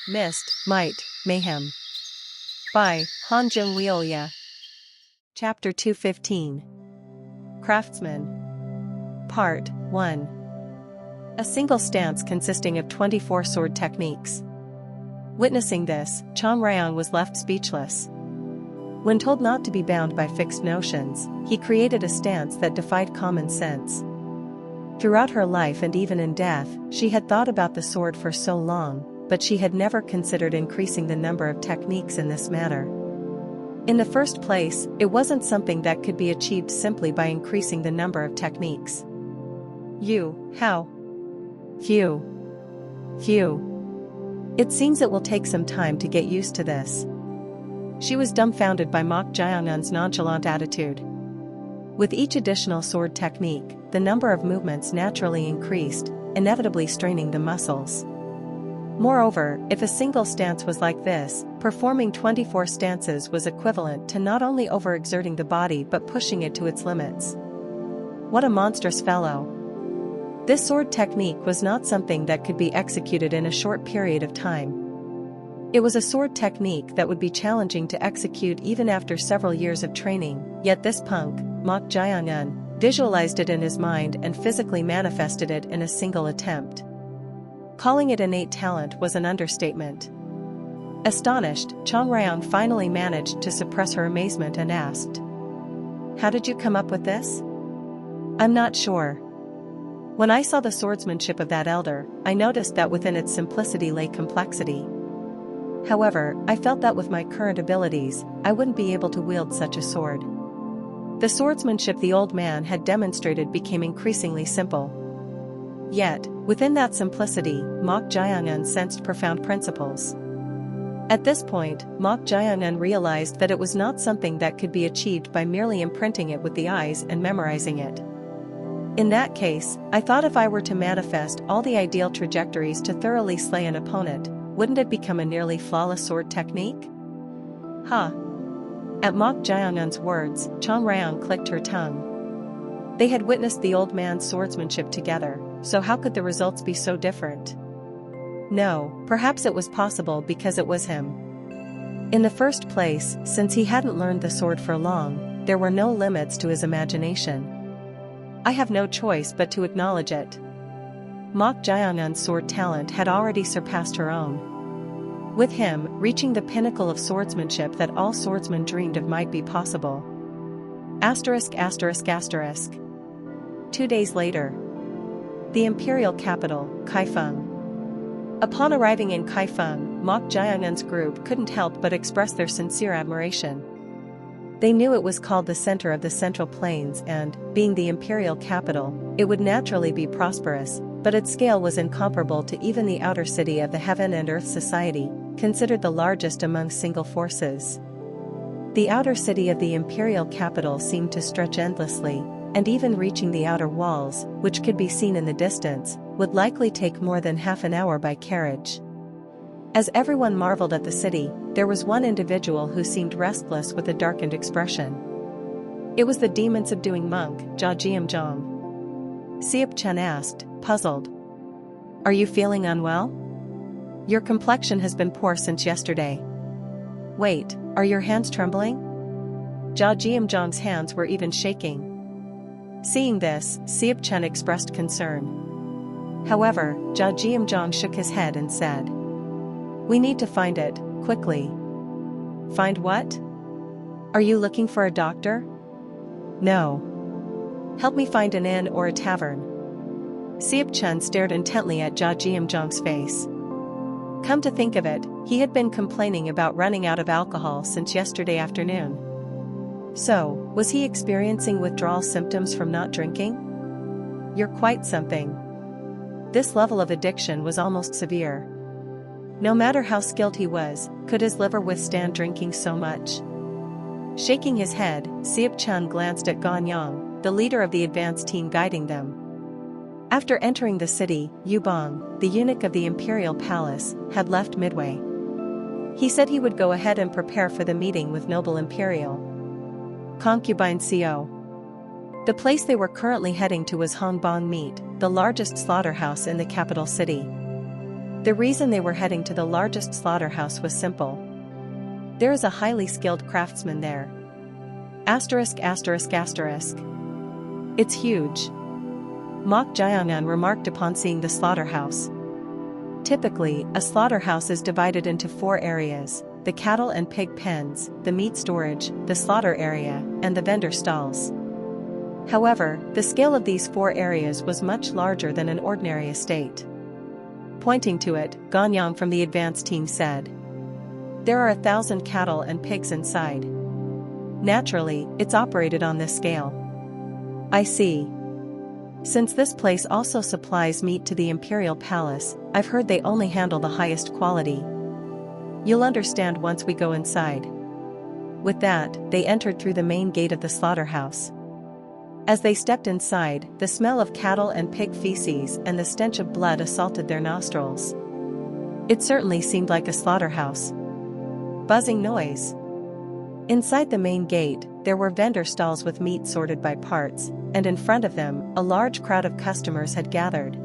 Myst, Might, Mayhem. By Han Jung-Wioya. Chapter 215. Craftsman. Part 1. A single stance consisting of 24 sword techniques. Witnessing this, Chang Ryong was left speechless. When told not to be bound by fixed notions, he created a stance that defied common sense. Throughout her life and even in death, she had thought about the sword for so long, but she had never considered increasing the number of techniques in this manner. In the first place, it wasn't something that could be achieved simply by increasing the number of techniques. How? Phew. It seems it will take some time to get used to this. She was dumbfounded by Mok Jiangun's nonchalant attitude. With each additional sword technique, the number of movements naturally increased, inevitably straining the muscles. Moreover, if a single stance was like this, performing 24 stances was equivalent to not only overexerting the body but pushing it to its limits. What a monstrous fellow! This sword technique was not something that could be executed in a short period of time. It was a sword technique that would be challenging to execute even after several years of training, yet this punk, Mok Jiangun, visualized it in his mind and physically manifested it in a single attempt. Calling it innate talent was an understatement. Astonished, Chang Ryong finally managed to suppress her amazement and asked, "How did you come up with this?" "I'm not sure. When I saw the swordsmanship of that elder, I noticed that within its simplicity lay complexity. However, I felt that with my current abilities, I wouldn't be able to wield such a sword." The swordsmanship the old man had demonstrated became increasingly simple. Yet, within that simplicity, Mok Jiangun sensed profound principles. At this point, Mok Jiangun realized that it was not something that could be achieved by merely imprinting it with the eyes and memorizing it. "In that case, I thought if I were to manifest all the ideal trajectories to thoroughly slay an opponent, wouldn't it become a nearly flawless sword technique?" "Ha!" At Mok Jiangun's words, Chang Ryong clicked her tongue. They had witnessed the old man's swordsmanship together, so how could the results be so different? No, perhaps it was possible because it was him. In the first place, since he hadn't learned the sword for long, there were no limits to his imagination. I have no choice but to acknowledge it. Mok Jiangun's sword talent had already surpassed her own. With him, reaching the pinnacle of swordsmanship that all swordsmen dreamed of might be possible. ****. 2 days later. The imperial capital, Kaifeng. Upon arriving in Kaifeng, Mok Jiangun's group couldn't help but express their sincere admiration. They knew it was called the center of the Central Plains and, being the imperial capital, it would naturally be prosperous, but its scale was incomparable to even the outer city of the Heaven and Earth Society, considered the largest among single forces. The outer city of the imperial capital seemed to stretch endlessly, and even reaching the outer walls, which could be seen in the distance, would likely take more than half an hour by carriage. As everyone marveled at the city, there was one individual who seemed restless with a darkened expression. It was the demon-subduing monk, Jia Jiamzhong. Siep Chen asked, puzzled. "Are you feeling unwell? Your complexion has been poor since yesterday. Wait, are your hands trembling?" Jia Jiamzhong's hands were even shaking. Seeing this, Siep Chen expressed concern. However, Jia Jiamzhong shook his head and said, "We need to find it, quickly." "Find what? Are you looking for a doctor?" "No. Help me find an inn or a tavern." Siep Chen stared intently at Jia Jiamzhong's face. Come to think of it, he had been complaining about running out of alcohol since yesterday afternoon. So, was he experiencing withdrawal symptoms from not drinking? You're quite something. This level of addiction was almost severe. No matter how skilled he was, could his liver withstand drinking so much? Shaking his head, Siep Chen glanced at Ganyang, the leader of the advance team guiding them. After entering the city, Yubong, the eunuch of the imperial palace, had left midway. He said he would go ahead and prepare for the meeting with noble imperial concubine Co. The place they were currently heading to was Hongbong Meat, the largest slaughterhouse in the capital city. The reason they were heading to the largest slaughterhouse was simple. There is a highly skilled craftsman there. Asterisk asterisk asterisk. It's huge. Mok Jayangan remarked upon seeing the slaughterhouse. Typically, a slaughterhouse is divided into 4 areas: the cattle and pig pens, the meat storage, the slaughter area, and the vendor stalls. However, the scale of these 4 areas was much larger than an ordinary estate. Pointing to it, Ganyang from the advance team said, "There are 1,000 cattle and pigs inside. Naturally, it's operated on this scale." I see. Since this place also supplies meat to the imperial palace, I've heard they only handle the highest quality. You'll understand once we go inside. With that, they entered through the main gate of the slaughterhouse. As they stepped inside, the smell of cattle and pig feces and the stench of blood assaulted their nostrils. It certainly seemed like a slaughterhouse. Buzzing noise. Inside the main gate, there were vendor stalls with meat sorted by parts, and in front of them, a large crowd of customers had gathered.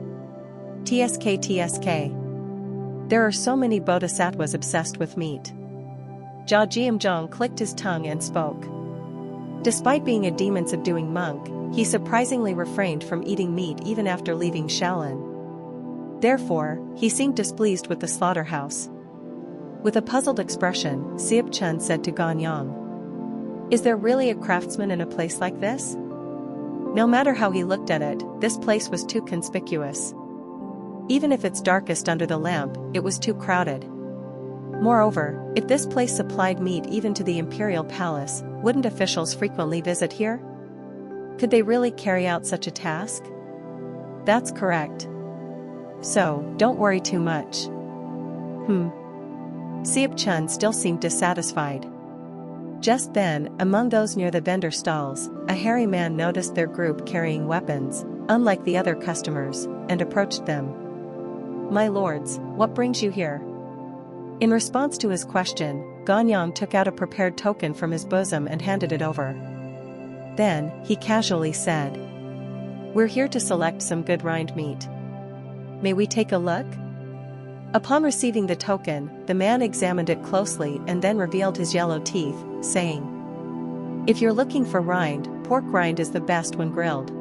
TSK TSK. There are so many bodhisattvas obsessed with meat. Jia Jiamzhong clicked his tongue and spoke. Despite being a demon-subduing monk, he surprisingly refrained from eating meat even after leaving Shaolin. Therefore, he seemed displeased with the slaughterhouse. With a puzzled expression, Siap Chun said to Ganyang, "Is there really a craftsman in a place like this?" No matter how he looked at it, this place was too conspicuous. Even if it's darkest under the lamp, it was too crowded. Moreover, if this place supplied meat even to the imperial palace, wouldn't officials frequently visit here? Could they really carry out such a task? That's correct. So, don't worry too much. Siap Chun still seemed dissatisfied. Just then, among those near the vendor stalls, a hairy man noticed their group carrying weapons, unlike the other customers, and approached them. "My lords, what brings you here?" In response to his question, Ganyang took out a prepared token from his bosom and handed it over. Then, he casually said, "We're here to select some good rind meat. May we take a look?" Upon receiving the token, the man examined it closely and then revealed his yellow teeth, saying, "If you're looking for rind, pork rind is the best when grilled."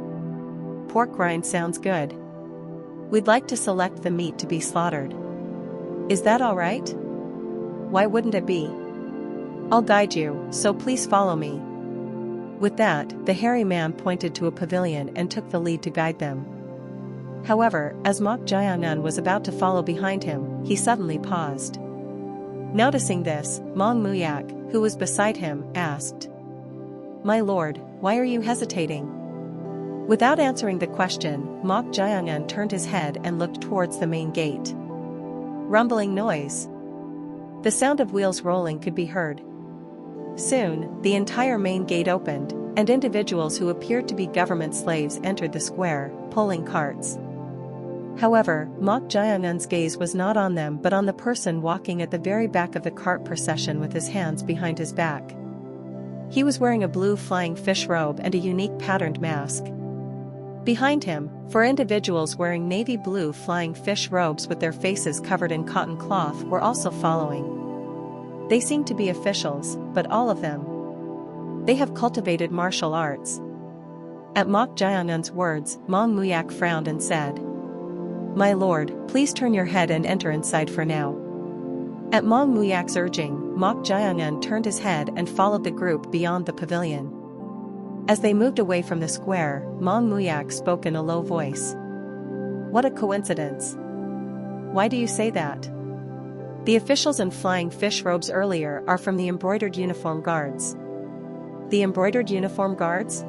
"Pork rind sounds good. We'd like to select the meat to be slaughtered. Is that all right?" "Why wouldn't it be? I'll guide you, so please follow me." With that, the hairy man pointed to a pavilion and took the lead to guide them. However, as Mok Jayangan was about to follow behind him, he suddenly paused. Noticing this, Mong Muyak, who was beside him, asked, "My lord, why are you hesitating?" Without answering the question, Mok Jayangan turned his head and looked towards the main gate. Rumbling noise. The sound of wheels rolling could be heard. Soon, the entire main gate opened, and individuals who appeared to be government slaves entered the square, pulling carts. However, Mok Jayangan's gaze was not on them but on the person walking at the very back of the cart procession with his hands behind his back. He was wearing a blue flying fish robe and a unique patterned mask. Behind him, 4 individuals wearing navy blue flying fish robes with their faces covered in cotton cloth were also following. They seemed to be officials, but all of them. They have cultivated martial arts. At Mok Jayangan's words, Mong Muyak frowned and said, "My lord, please turn your head and enter inside for now." At Mong Muyak's urging, Mok Jayangan turned his head and followed the group beyond the pavilion. As they moved away from the square, Mong Muyak spoke in a low voice. "What a coincidence. Why do you say that? The officials in flying fish robes earlier are from the embroidered uniform guards." "The embroidered uniform guards?"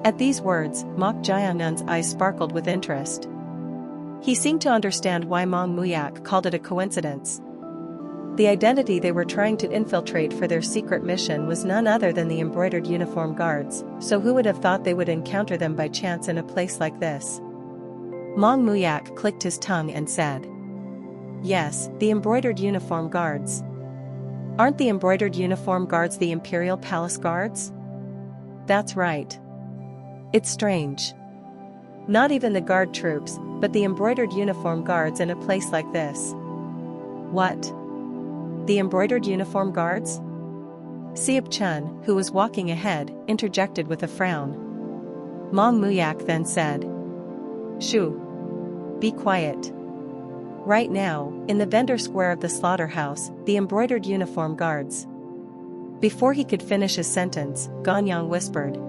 At these words, Mok Jayangan's eyes sparkled with interest. He seemed to understand why Mong Muyak called it a coincidence. The identity they were trying to infiltrate for their secret mission was none other than the embroidered uniform guards, so who would have thought they would encounter them by chance in a place like this? Mong Muyak clicked his tongue and said, "Yes, the embroidered uniform guards. Aren't the embroidered uniform guards the imperial palace guards?" "That's right. It's strange. Not even the guard troops, but the embroidered uniform guards in a place like this. What? The embroidered uniform guards? Siap Chun, who was walking ahead, interjected with a frown. Mong Muyak then said, "Shoo. Be quiet." Right now, in the vendor square of the slaughterhouse, the embroidered uniform guards. Before he could finish his sentence, Ganyang whispered,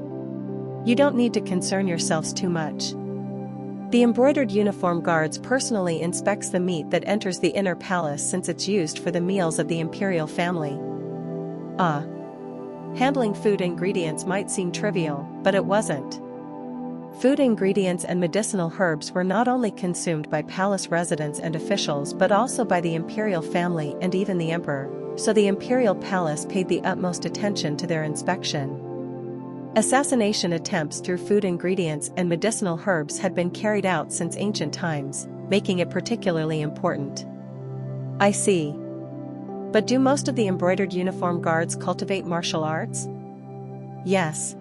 "You don't need to concern yourselves too much. The embroidered uniform guards personally inspects the meat that enters the inner palace since it's used for the meals of the imperial family." Handling food ingredients might seem trivial, but it wasn't. Food ingredients and medicinal herbs were not only consumed by palace residents and officials but also by the imperial family and even the emperor, so the imperial palace paid the utmost attention to their inspection. Assassination attempts through food ingredients and medicinal herbs had been carried out since ancient times, making it particularly important. I see. But do most of the embroidered uniform guards cultivate martial arts? Yes.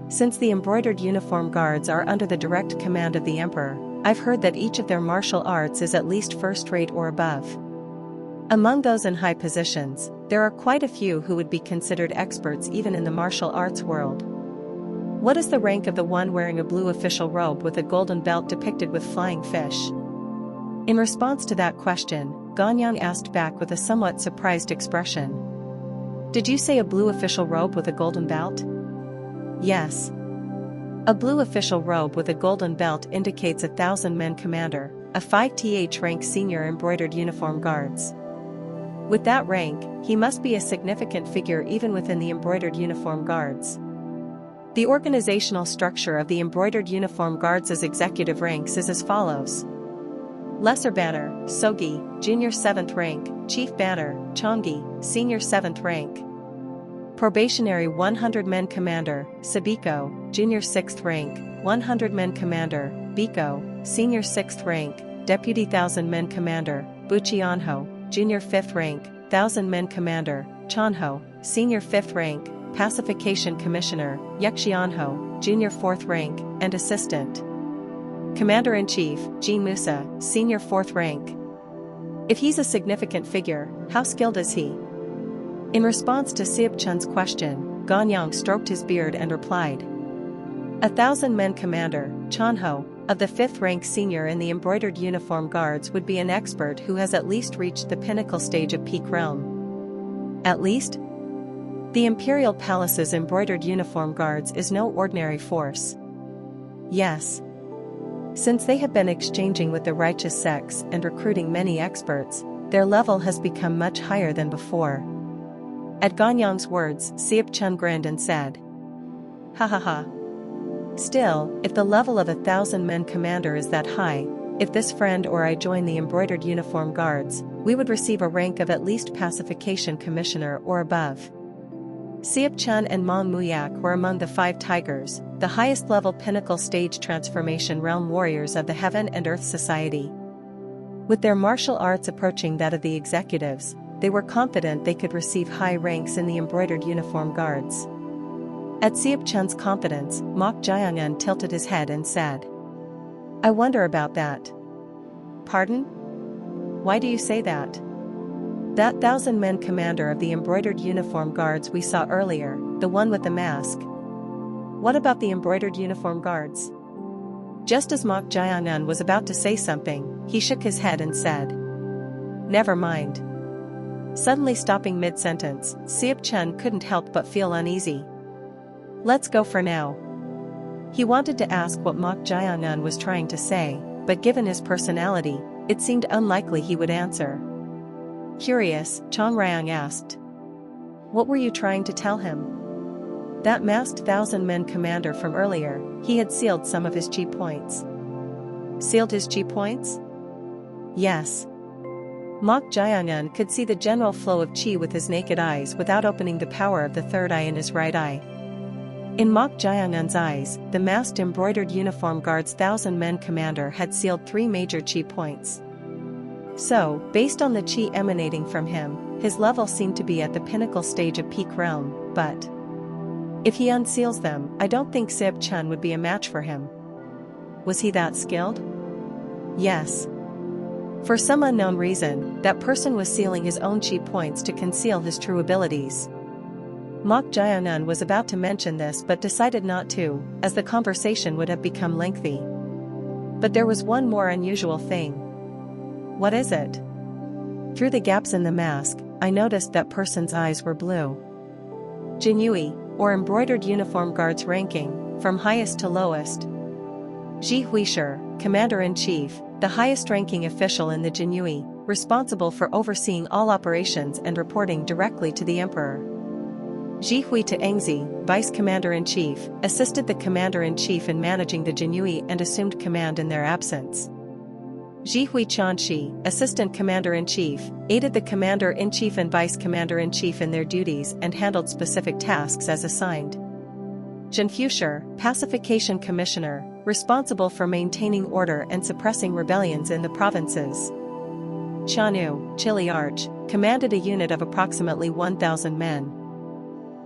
Since the embroidered uniform guards are under the direct command of the emperor, I've heard that each of their martial arts is at least first-rate or above. Among those in high positions, there are quite a few who would be considered experts even in the martial arts world. What is the rank of the one wearing a blue official robe with a golden belt depicted with flying fish? In response to that question, Ganyang asked back with a somewhat surprised expression. "Did you say a blue official robe with a golden belt?" "Yes. A blue official robe with a golden belt indicates a 1,000-man commander, a 5th rank senior embroidered uniform guards. With that rank, he must be a significant figure even within the embroidered uniform guards. The organizational structure of the embroidered uniform guards' executive ranks is as follows. Lesser Banner, Sogi, Junior 7th rank, Chief Banner, Chongi, Senior 7th rank. Probationary 100-men commander, Sabiko, Junior 6th rank, 100-men commander, Biko, Senior 6th rank, Deputy 1,000-men commander, Buchianho, Junior 5th rank, 1,000-men commander, Chanho, Senior 5th rank, Pacification Commissioner, Yuxianho, Junior 4th rank, and Assistant Commander-in-Chief, Ji Musa, Senior 4th rank. If he's a significant figure, how skilled is he?" In response to Siap Chun's question, Ganyang stroked his beard and replied, "A 1,000-men commander, Chanho, of the 5th rank senior in the embroidered uniform guards would be an expert who has at least reached the pinnacle stage of peak realm." At least? The imperial palace's embroidered uniform guards is no ordinary force. Yes. Since they have been exchanging with the righteous sects and recruiting many experts, their level has become much higher than before. At Ganyang's words, Siap Chun grinned and said, "Ha ha ha. Still, if the level of a 1,000-men commander is that high, if this friend or I join the embroidered uniform guards, we would receive a rank of at least Pacification Commissioner or above." Siap Chun and Mong Muyak were among the 5 tigers, the highest-level pinnacle stage transformation realm warriors of the Heaven and Earth Society. With their martial arts approaching that of the executives, they were confident they could receive high ranks in the embroidered uniform guards. At Siap Chun's confidence, Mok Jiangun tilted his head and said, "I wonder about that." "Pardon? Why do you say that?" "That 1,000-men commander of the embroidered uniform guards we saw earlier, the one with the mask." "What about the embroidered uniform guards?" Just as Mok Jiangun was about to say something, he shook his head and said, "Never mind." Suddenly stopping mid-sentence, Siap Chun couldn't help but feel uneasy. "Let's go for now." He wanted to ask what Mok Jiangun was trying to say, but given his personality, it seemed unlikely he would answer. Curious, Chong Ryang asked, "What were you trying to tell him?" That masked 1,000-men commander from earlier, he had sealed some of his chi points. Sealed his chi points? Yes. Mok Jiangun could see the general flow of chi with his naked eyes without opening the power of the third eye in his right eye. In Mok Jiangun's eyes, the masked embroidered uniform guard's 1,000-men commander had sealed 3 major chi points. So, based on the chi emanating from him, his level seemed to be at the pinnacle stage of peak realm, but if he unseals them, I don't think Siap Chun would be a match for him. Was he that skilled? Yes. For some unknown reason, that person was sealing his own chi points to conceal his true abilities. Mok Jianan was about to mention this but decided not to, as the conversation would have become lengthy. But there was one more unusual thing. What is it? Through the gaps in the mask, I noticed that person's eyes were blue. Jinyui, or embroidered uniform guards ranking, from highest to lowest. Ji Huishir, Commander-in-Chief, the highest-ranking official in the Jinyui, responsible for overseeing all operations and reporting directly to the Emperor. Ji Hui Taengzi, Vice Commander-in-Chief, assisted the Commander-in-Chief in managing the Jinyui and assumed command in their absence. Ji Hui Chanxi, Assistant Commander-in-Chief, aided the Commander-in-Chief and Vice Commander-in-Chief in their duties and handled specific tasks as assigned. Zhen Fushir, Pacification Commissioner, responsible for maintaining order and suppressing rebellions in the provinces. Chanu, Chili Arch, commanded a unit of approximately 1,000 men.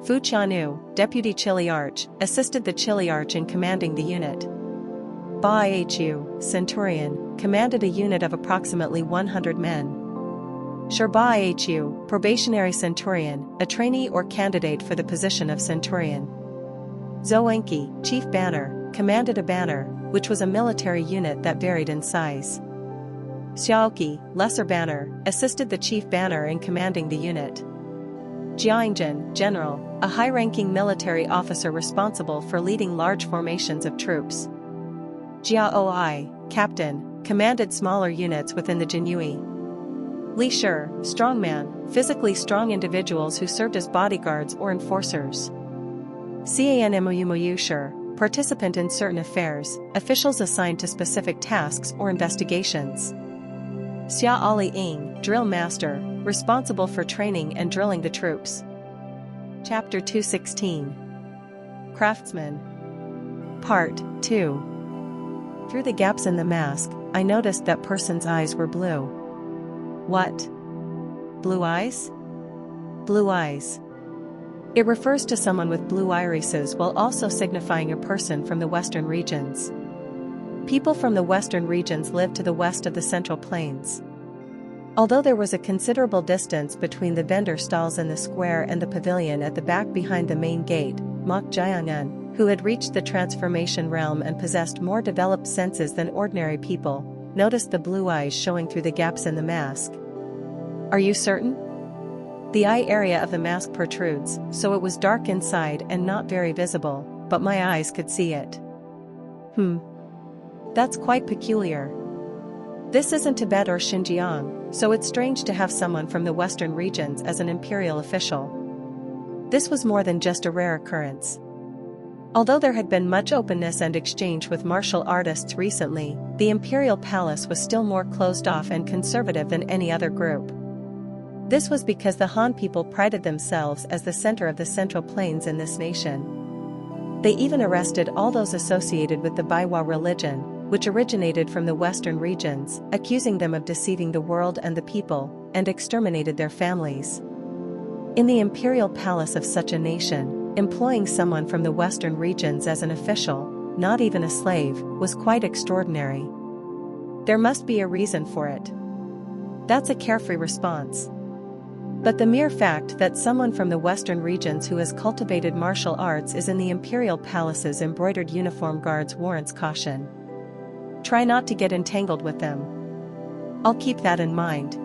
Fu Chanu, Deputy Chili Arch, assisted the Chili Arch in commanding the unit. Ba Ihu, Centurion, commanded a unit of approximately 100 men. Sherba Ihu, Probationary Centurion, a trainee or candidate for the position of Centurion. Zhou Enki, Chief Banner, commanded a banner, which was a military unit that varied in size. Xiaoqi, Lesser Banner, assisted the Chief Banner in commanding the unit. Jiaingjin, General, a high-ranking military officer responsible for leading large formations of troops. Jiaoi, Captain, commanded smaller units within the Jinyui. Li Shi, Strongman, physically strong individuals who served as bodyguards or enforcers. Canmuyu Shi, participant in certain affairs, officials assigned to specific tasks or investigations. Xia Ali Ying, Drill Master, responsible for training and drilling the troops. Chapter 216. Craftsman. Part 2. Through the gaps in the mask, I noticed that person's eyes were blue. What? Blue eyes? Blue eyes. It refers to someone with blue irises while also signifying a person from the western regions. People from the western regions live to the west of the Central Plains. Although there was a considerable distance between the vendor stalls in the square and the pavilion at the back behind the main gate, Mok Jianan, who had reached the transformation realm and possessed more developed senses than ordinary people, noticed the blue eyes showing through the gaps in the mask. Are you certain? The eye area of the mask protrudes, so it was dark inside and not very visible, but my eyes could see it. That's quite peculiar. This isn't Tibet or Xinjiang, so it's strange to have someone from the western regions as an imperial official. This was more than just a rare occurrence. Although there had been much openness and exchange with martial artists recently, the imperial palace was still more closed off and conservative than any other group. This was because the Han people prided themselves as the center of the Central Plains in this nation. They even arrested all those associated with the Baiwa religion, which originated from the western regions, accusing them of deceiving the world and the people, and exterminated their families. In the imperial palace of such a nation, employing someone from the western regions as an official, not even a slave, was quite extraordinary. There must be a reason for it. That's a carefree response. But the mere fact that someone from the western regions who has cultivated martial arts is in the imperial palace's embroidered uniform guards warrants caution. Try not to get entangled with them. I'll keep that in mind.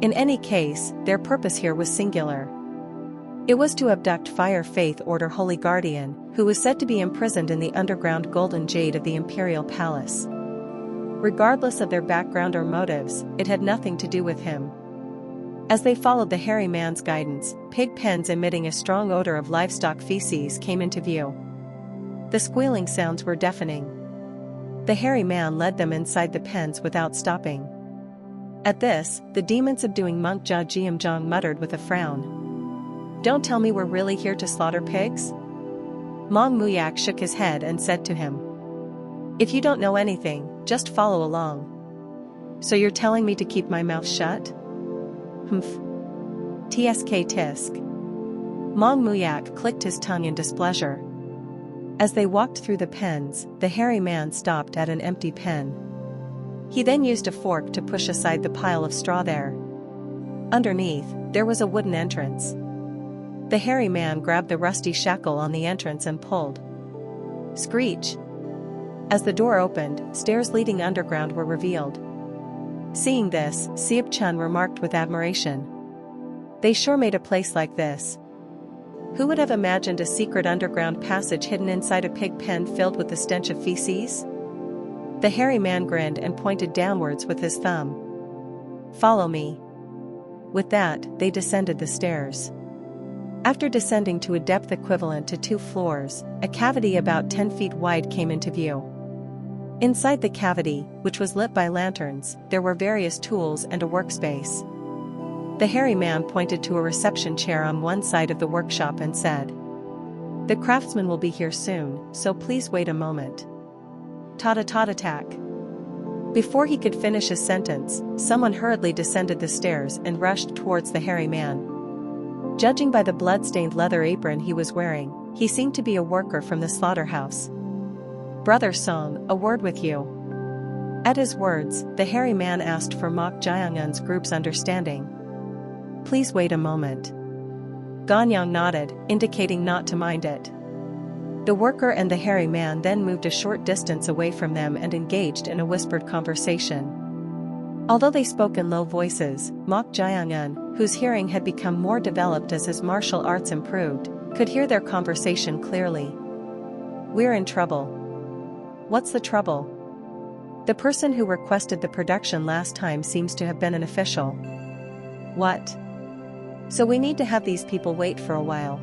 In any case, their purpose here was singular. It was to abduct Fire Faith Order Holy Guardian, who was said to be imprisoned in the underground golden jade of the imperial palace. Regardless of their background or motives, it had nothing to do with him. As they followed the hairy man's guidance, pig pens emitting a strong odor of livestock feces came into view. The squealing sounds were deafening. The hairy man led them inside the pens without stopping. At this, the demon-subduing monk Jia Jiamzhong muttered with a frown. Don't tell me we're really here to slaughter pigs? Mong Muyak shook his head and said to him. If you don't know anything, just follow along. So you're telling me to keep my mouth shut? Tsk tisk. Mong Muyak clicked his tongue in displeasure. As they walked through the pens, the hairy man stopped at an empty pen. He then used a fork to push aside the pile of straw there. Underneath, there was a wooden entrance. The hairy man grabbed the rusty shackle on the entrance and pulled. Screech! As the door opened, stairs leading underground were revealed. Seeing this, Seop-chun remarked with admiration. They sure made a place like this. Who would have imagined a secret underground passage hidden inside a pig pen filled with the stench of feces? The hairy man grinned and pointed downwards with his thumb. Follow me. With that, they descended the stairs. After descending to a depth equivalent to 2 floors, a cavity about 10 feet wide came into view. Inside the cavity, which was lit by lanterns, there were various tools and a workspace. The hairy man pointed to a reception chair on one side of the workshop and said, "The craftsman will be here soon, so please wait a moment." Tat-a-tat-a-tack. Before he could finish his sentence, someone hurriedly descended the stairs and rushed towards the hairy man. Judging by the blood-stained leather apron he was wearing, he seemed to be a worker from the slaughterhouse. "Brother Song, a word with you." At his words, the hairy man asked for Mok Jaeungun's group's understanding. "Please wait a moment." Ganyang nodded, indicating not to mind it. The worker and the hairy man then moved a short distance away from them and engaged in a whispered conversation. Although they spoke in low voices, Mok Jaeungun, whose hearing had become more developed as his martial arts improved, could hear their conversation clearly. "We're in trouble." "What's the trouble?" "The person who requested the production last time seems to have been an official." "What? So we need to have these people wait for a while."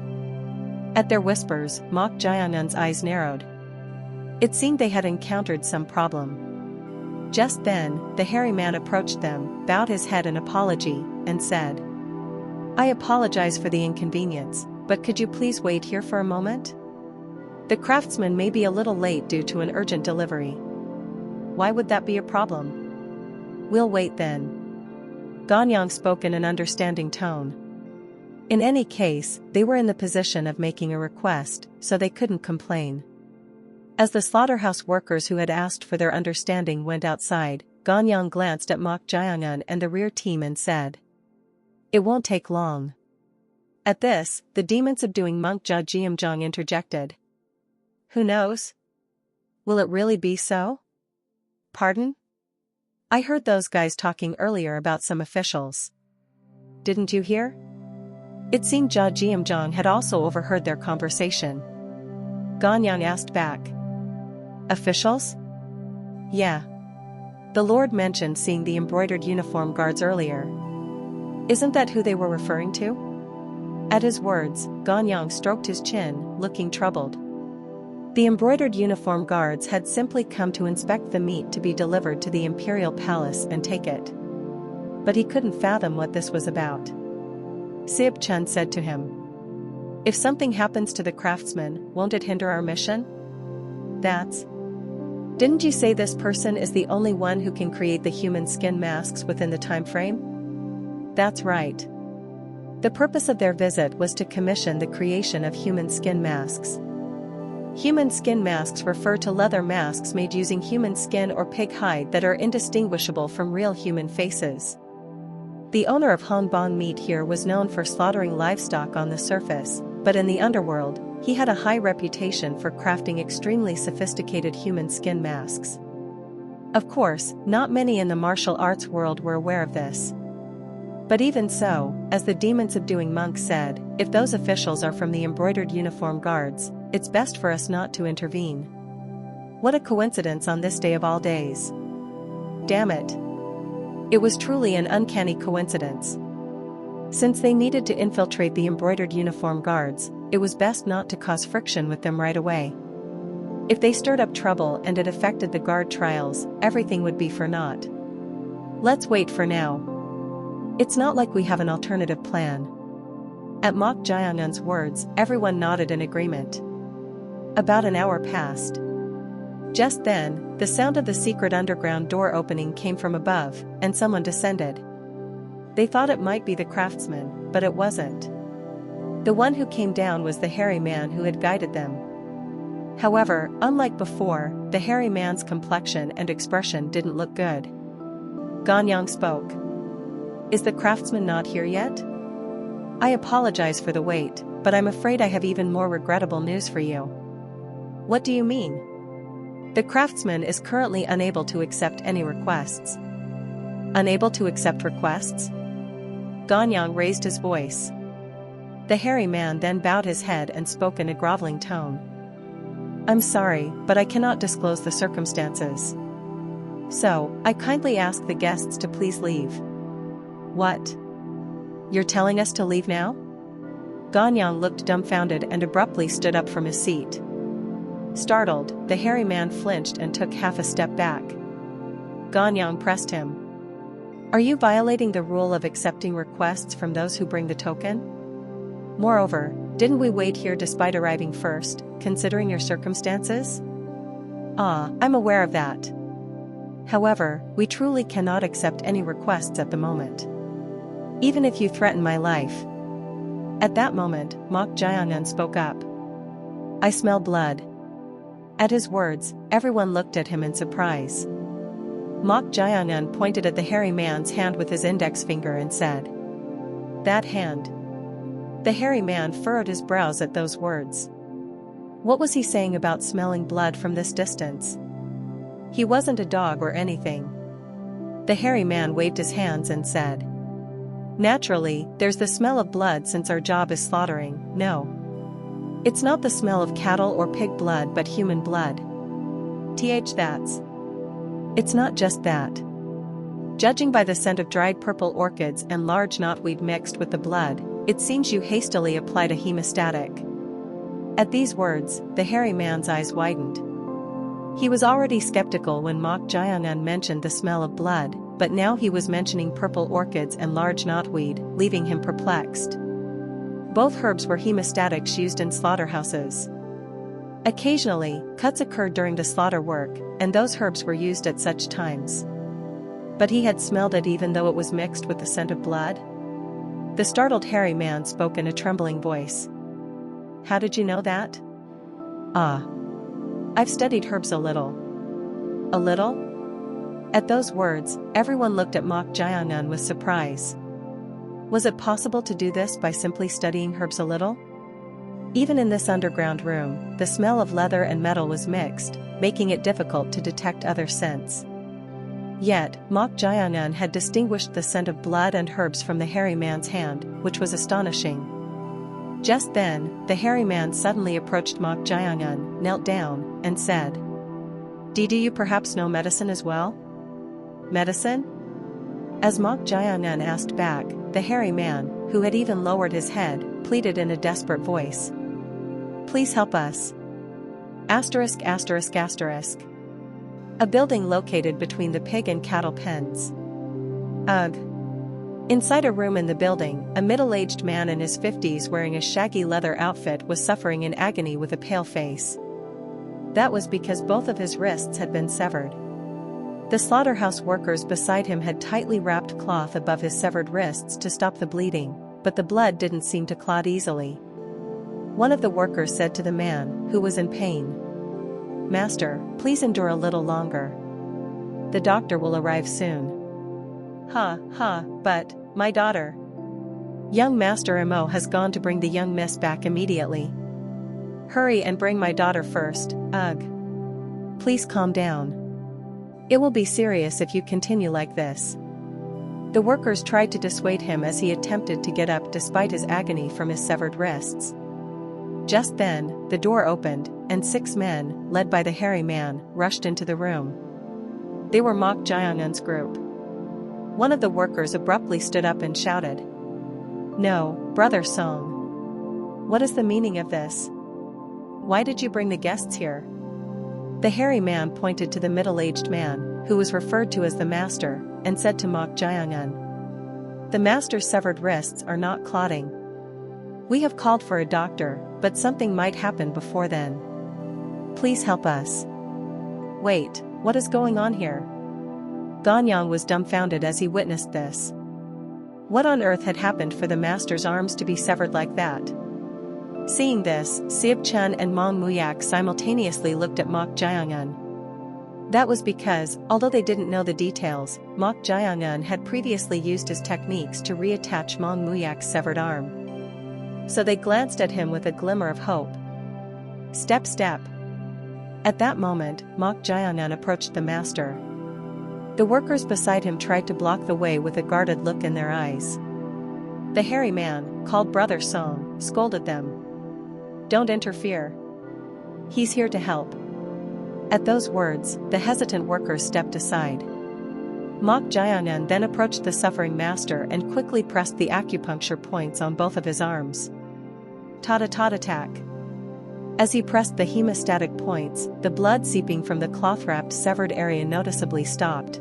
At their whispers, Mok Jaeungun's eyes narrowed. It seemed they had encountered some problem. Just then, the hairy man approached them, bowed his head in apology, and said, "I apologize for the inconvenience, but could you please wait here for a moment? The craftsman may be a little late due to an urgent delivery." "Why would that be a problem?" "We'll wait then." Ganyang spoke in an understanding tone. In any case, they were in the position of making a request, so they couldn't complain. As the slaughterhouse workers who had asked for their understanding went outside, Ganyang glanced at Mok Jaeungun and the rear team and said, "It won't take long." At this, the demon subduing monk Ja Jiamjong interjected. "Who knows? Will it really be so?" "Pardon? I heard those guys talking earlier about some officials." "Didn't you hear?" It seemed Ja Jiamjong had also overheard their conversation. Ganyang asked back. "Officials?" "Yeah. The Lord mentioned seeing the embroidered uniform guards earlier." "Isn't that who they were referring to?" At his words, Ganyang stroked his chin, looking troubled. The embroidered uniform guards had simply come to inspect the meat to be delivered to the imperial palace and take it. But he couldn't fathom what this was about. Seop-chun said to him, "If something happens to the craftsman, won't it hinder our mission?" "That's... Didn't you say this person is the only one who can create the human skin masks within the time frame?" "That's right. The purpose of their visit was to commission the creation of human skin masks." Human skin masks refer to leather masks made using human skin or pig hide that are indistinguishable from real human faces. The owner of Hongbong Meat here was known for slaughtering livestock on the surface, but in the underworld, he had a high reputation for crafting extremely sophisticated human skin masks. Of course, not many in the martial arts world were aware of this. But even so, as the demon-subduing monk said, if those officials are from the embroidered uniform guards, it's best for us not to intervene. What a coincidence on this day of all days. Damn it. It was truly an uncanny coincidence. Since they needed to infiltrate the embroidered uniform guards, it was best not to cause friction with them right away. If they stirred up trouble and it affected the guard trials, everything would be for naught. Let's wait for now. It's not like we have an alternative plan. At Mok Jaeungun's words, everyone nodded in agreement. About an hour passed. Just then, the sound of the secret underground door opening came from above, and someone descended. They thought it might be the craftsman, but it wasn't. The one who came down was the hairy man who had guided them. However, unlike before, the hairy man's complexion and expression didn't look good. Ganyang spoke. Is the craftsman not here yet? I apologize for the wait, but I'm afraid I have even more regrettable news for you. What do you mean? The craftsman is currently unable to accept any requests. Unable to accept requests? Ganyang raised his voice. The hairy man then bowed his head and spoke in a groveling tone. I'm sorry, but I cannot disclose the circumstances. So, I kindly ask the guests to please leave. What? You're telling us to leave now? Ganyang looked dumbfounded and abruptly stood up from his seat. Startled, the hairy man flinched and took half a step back. Ganyang pressed him. Are you violating the rule of accepting requests from those who bring the token? Moreover, didn't we wait here despite arriving first, considering your circumstances? I'm aware of that. However, we truly cannot accept any requests at the moment. Even if you threaten my life. At that moment, Mok Jiangan spoke up. I smell blood. At his words, everyone looked at him in surprise. Mok Jiangan pointed at the hairy man's hand with his index finger and said, That hand. The hairy man furrowed his brows at those words. What was he saying about smelling blood from this distance? He wasn't a dog or anything. The hairy man waved his hands and said, Naturally, there's the smell of blood since our job is slaughtering, no. It's not the smell of cattle or pig blood but human blood. It's not just that. Judging by the scent of dried purple orchids and large knotweed mixed with the blood, it seems you hastily applied a hemostatic. At these words, the hairy man's eyes widened. He was already skeptical when Mok Jiangan mentioned the smell of blood, but now he was mentioning purple orchids and large knotweed, leaving him perplexed. Both herbs were hemostatics used in slaughterhouses. Occasionally, cuts occurred during the slaughter work, and those herbs were used at such times. But he had smelled it even though it was mixed with the scent of blood? The startled hairy man spoke in a trembling voice. How did you know that? I've studied herbs a little. A little? At those words, everyone looked at Mok Jiangan with surprise. Was it possible to do this by simply studying herbs a little? Even in this underground room, the smell of leather and metal was mixed, making it difficult to detect other scents. Yet, Mok Jiangan had distinguished the scent of blood and herbs from the hairy man's hand, which was astonishing. Just then, the hairy man suddenly approached Mok Jiangan, knelt down, and said, Do you perhaps know medicine as well? Medicine? As Mok Jiangan asked back, the hairy man, who had even lowered his head, pleaded in a desperate voice. Please help us. *****. A building located between the pig and cattle pens. Ugh. Inside a room in the building, a middle-aged man in his 50s wearing a shaggy leather outfit was suffering in agony with a pale face. That was because both of his wrists had been severed. The slaughterhouse workers beside him had tightly wrapped cloth above his severed wrists to stop the bleeding, but the blood didn't seem to clot easily. One of the workers said to the man, who was in pain, Master, please endure a little longer. The doctor will arrive soon. But, my daughter. Young Master Mo has gone to bring the young Myst back immediately. Hurry and bring my daughter first, ugh. Please calm down. It will be serious if you continue like this. The workers tried to dissuade him as he attempted to get up despite his agony from his severed wrists. Just then, the door opened, and 6 men, led by the hairy man, rushed into the room. They were Mok Jiangan's group. One of the workers abruptly stood up and shouted, No, Brother Song. What is the meaning of this? Why did you bring the guests here? The hairy man pointed to the middle-aged man, who was referred to as the master, and said to Mok Jiangan, The master's severed wrists are not clotting. We have called for a doctor, but something might happen before then. Please help us. Wait, what is going on here? Ganyang was dumbfounded as he witnessed this. What on earth had happened for the master's arms to be severed like that? Seeing this, Sieb Chun and Mong Muyak simultaneously looked at Mok Jiangun. That was because, although they didn't know the details, Mok Jiangun had previously used his techniques to reattach Mong Muyak's severed arm. So they glanced at him with a glimmer of hope. Step. At that moment, Mok Jiangun approached the master. The workers beside him tried to block the way with a guarded look in their eyes. The hairy man, called Brother Song, scolded them. Don't interfere. He's here to help. At those words, the hesitant workers stepped aside. Mok Jiangun then approached the suffering master and quickly pressed the acupuncture points on both of his arms. Tat-a-tat-attack. As he pressed the hemostatic points, the blood seeping from the cloth-wrapped severed area noticeably stopped.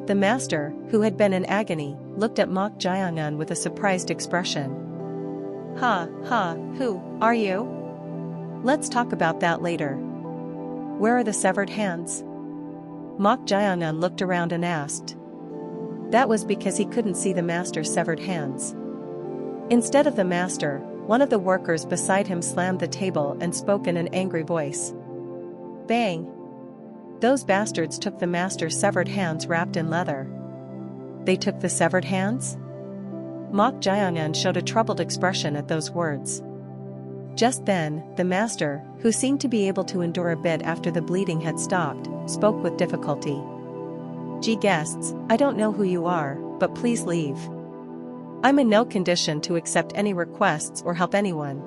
The master, who had been in agony, looked at Mok Jiangun with a surprised expression. Who are you? Let's talk about that later. Where are the severed hands? Mok Jiangun looked around and asked. That was because he couldn't see the master's severed hands. Instead of the master, one of the workers beside him slammed the table and spoke in an angry voice. Bang! Those bastards took the master's severed hands wrapped in leather. They took the severed hands? Mok Jiangun showed a troubled expression at those words. Just then, the master, who seemed to be able to endure a bit after the bleeding had stopped, spoke with difficulty. Gee guests, I don't know who you are, but please leave. I'm in no condition to accept any requests or help anyone.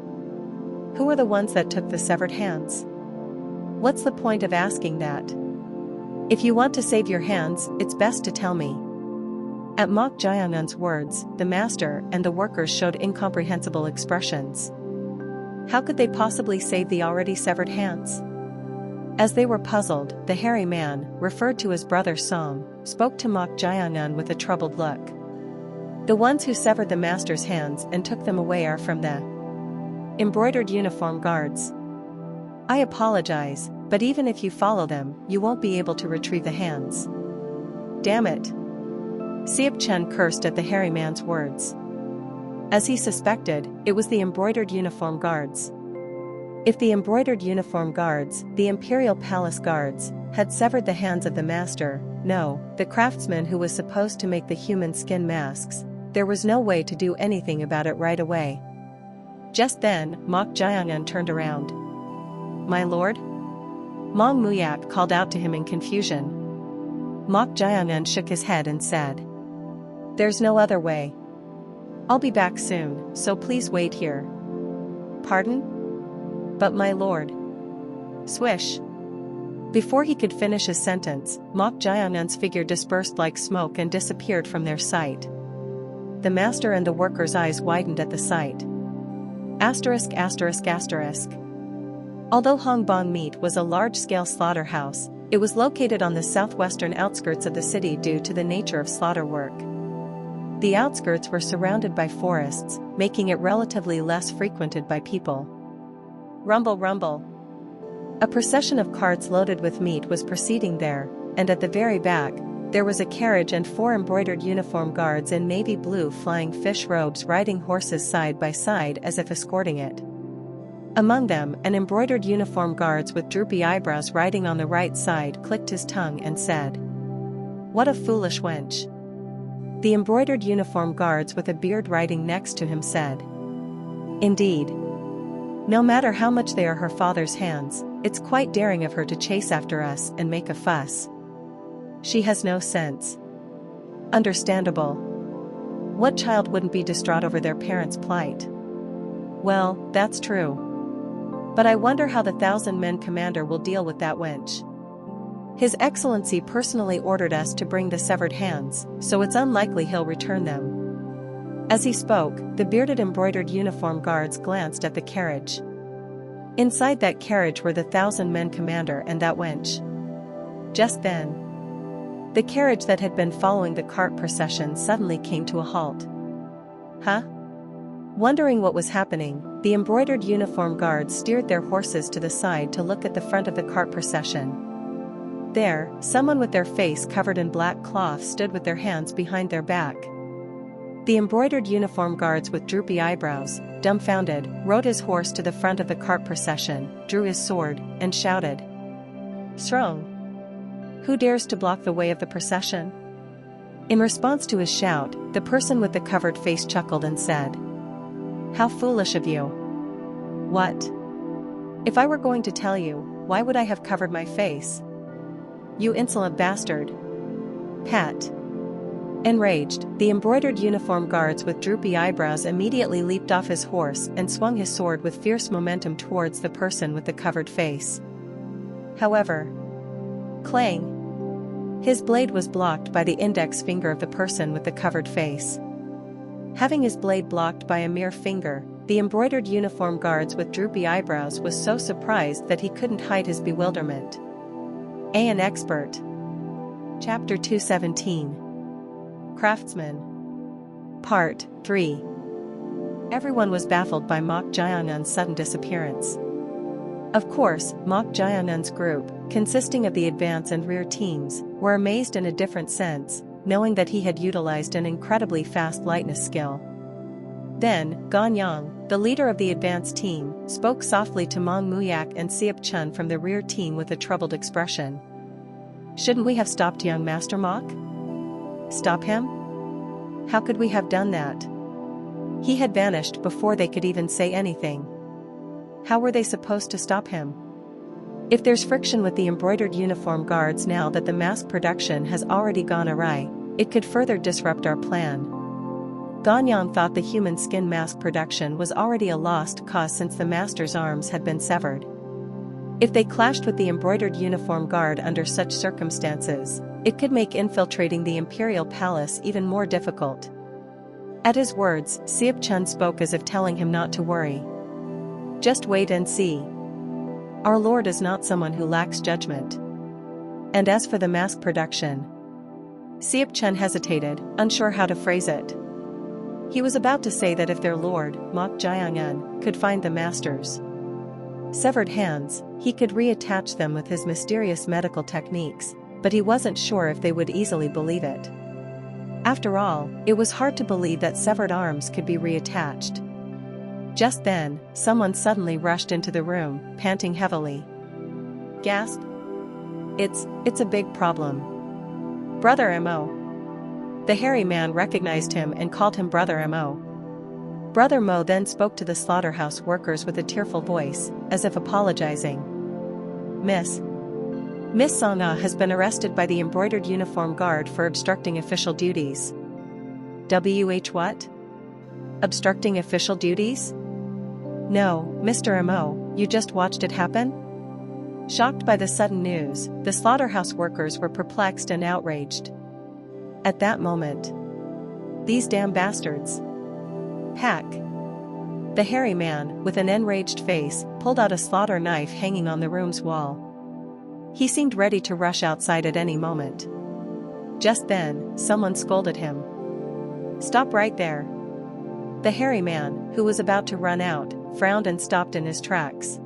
Who are the ones that took the severed hands? What's the point of asking that? If you want to save your hands, it's best to tell me. At Mok Jiangun's words, the master and the workers showed incomprehensible expressions. How could they possibly save the already severed hands? As they were puzzled, the hairy man, referred to as Brother Song, spoke to Mok Jiangun with a troubled look. The ones who severed the master's hands and took them away are from the embroidered uniform guards. I apologize, but even if you follow them, you won't be able to retrieve the hands. Damn it! Sieb Chun cursed at the hairy man's words. As he suspected, it was the embroidered uniform guards. If the embroidered uniform guards, the imperial palace guards, had severed the hands of the master, no, the craftsman who was supposed to make the human skin masks, there was no way to do anything about it right away. Just then, Mok Jiangun turned around. My lord? Mong Muyak called out to him in confusion. Mok Jiangun shook his head and said. There's no other way. I'll be back soon, so please wait here. Pardon? But my lord. Swish. Before he could finish his sentence, Mok Jiangun's figure dispersed like smoke and disappeared from their sight. The master and the workers' eyes widened at the sight. Asterisk. Although Hongbong Meat was a large-scale slaughterhouse, it was located on the southwestern outskirts of the city due to the nature of slaughter work. The outskirts were surrounded by forests, making it relatively less frequented by people. Rumble rumble. A procession of carts loaded with meat was proceeding there, and at the very back, there was a carriage and 4 embroidered uniform guards in navy blue flying fish robes riding horses side by side as if escorting it. Among them, an embroidered uniform guards with droopy eyebrows riding on the right side clicked his tongue and said, What a foolish wench. The embroidered uniform guards with a beard riding next to him said, Indeed. No matter how much they are her father's hands, it's quite daring of her to chase after us and make a fuss. She has no sense. Understandable. What child wouldn't be distraught over their parents' plight? Well, that's true. But I wonder how the 1,000-men commander will deal with that wench. His Excellency personally ordered us to bring the severed hands, so it's unlikely he'll return them. As he spoke, the bearded embroidered uniform guards glanced at the carriage. Inside that carriage were the 1,000-men commander and that wench. Just then, the carriage that had been following the cart procession suddenly came to a halt. Huh? Wondering what was happening, the embroidered uniform guards steered their horses to the side to look at the front of the cart procession. There, someone with their face covered in black cloth stood with their hands behind their back. The embroidered uniform guards with droopy eyebrows, dumbfounded, rode his horse to the front of the cart procession, drew his sword, and shouted, "Srong! Who dares to block the way of the procession?" In response to his shout, the person with the covered face chuckled and said, "How foolish of you! What? If I were going to tell you, why would I have covered my face? You insolent bastard!" Pat. Enraged, the embroidered uniform guards with droopy eyebrows immediately leaped off his horse and swung his sword with fierce momentum towards the person with the covered face. However, clang! His blade was blocked by the index finger of the person with the covered face. Having his blade blocked by a mere finger, the embroidered uniform guards with droopy eyebrows was so surprised that he couldn't hide his bewilderment. An expert. Chapter 217. Craftsman. Part 3. Everyone was baffled by Mok Jaeongun's sudden disappearance. Of course, Mok Jaeongun's group, consisting of the advance and rear teams, were amazed in a different sense, knowing that he had utilized an incredibly fast lightness skill. Then, Ganyang, the leader of the advance team, spoke softly to Mong Muyak and Seop Chun from the rear team with a troubled expression. "Shouldn't we have stopped young Master Mok? Stop him? How could we have done that? He had vanished before they could even say anything. How were they supposed to stop him? If there's friction with the embroidered uniform guards now that the mask production has already gone awry, it could further disrupt our plan." Ganyang thought the human skin mask production was already a lost cause since the master's arms had been severed. If they clashed with the embroidered uniform guard under such circumstances, it could make infiltrating the imperial palace even more difficult. At his words, Seop Chun spoke as if telling him not to worry. "Just wait and see. Our lord is not someone who lacks judgment. And as for the mask production..." Seop Chun hesitated, unsure how to phrase it. He was about to say that if their lord, Mok Jaeongun, could find the master's severed hands, he could reattach them with his mysterious medical techniques, but he wasn't sure if they would easily believe it. After all, it was hard to believe that severed arms could be reattached. Just then, someone suddenly rushed into the room, panting heavily. Gasp! It's a big problem. Brother Mo. The hairy man recognized him and called him Brother Mo. Brother Mo then spoke to the slaughterhouse workers with a tearful voice, as if apologizing. Miss Song-ah has been arrested by the embroidered uniform guard for obstructing official duties." What? Obstructing official duties? No, Mr. Mo, you just watched it happen? Shocked by the sudden news, the slaughterhouse workers were perplexed and outraged. At that moment, "These damn bastards!" Hack! The hairy man, with an enraged face, pulled out a slaughter knife hanging on the room's wall. He seemed ready to rush outside at any moment. Just then, someone scolded him. "Stop right there." The hairy man, who was about to run out, frowned and stopped in his tracks.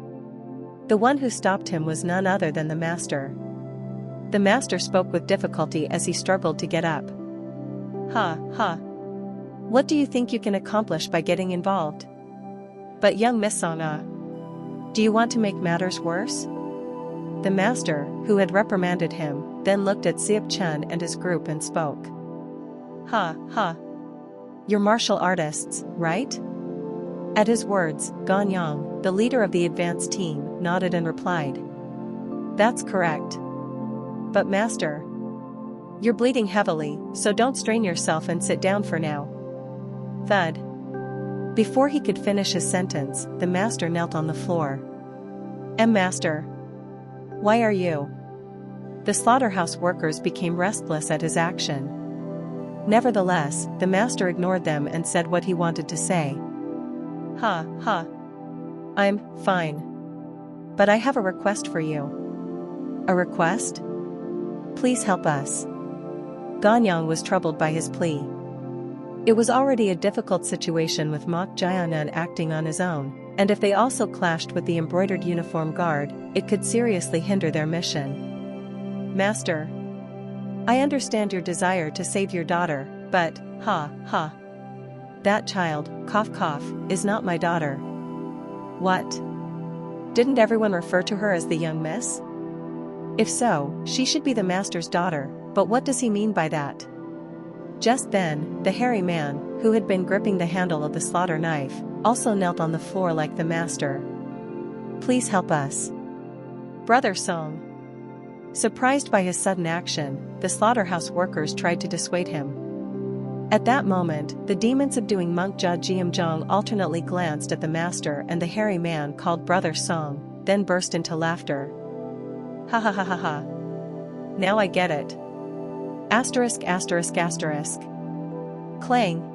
The one who stopped him was none other than the master. The master spoke with difficulty as he struggled to get up. Ha. What do you think you can accomplish by getting involved? But young Miss Song-ah, do you want to make matters worse? The master, who had reprimanded him, then looked at Seop Chun and his group and spoke. Ha. You're martial artists, right? At his words, Ganyang, the leader of the advance team, nodded and replied. That's correct. But master, you're bleeding heavily, so don't strain yourself and sit down for now. Thud. Before he could finish his sentence, the master knelt on the floor. Master, why are you? The slaughterhouse workers became restless at his action. Nevertheless, the master ignored them and said what he wanted to say. Ha. I'm fine. But I have a request for you. A request? Please help us. Ganyang was troubled by his plea. It was already a difficult situation with Mok Jaeongun acting on his own, and if they also clashed with the embroidered uniform guard, it could seriously hinder their mission. Master, I understand your desire to save your daughter, but, ha. That child, cough cough, is not my daughter. What? Didn't everyone refer to her as the young miss? If so, she should be the master's daughter, but what does he mean by that? Just then, the hairy man, who had been gripping the handle of the slaughter knife, also knelt on the floor like the master. Please help us. Brother Song. Surprised by his sudden action, the slaughterhouse workers tried to dissuade him. At that moment, the demon-subduing monk Jia Jiamzhong alternately glanced at the master and the hairy man called Brother Song, then burst into laughter. Ha ha ha ha ha. Now I get it. Asterisk asterisk asterisk. Clang.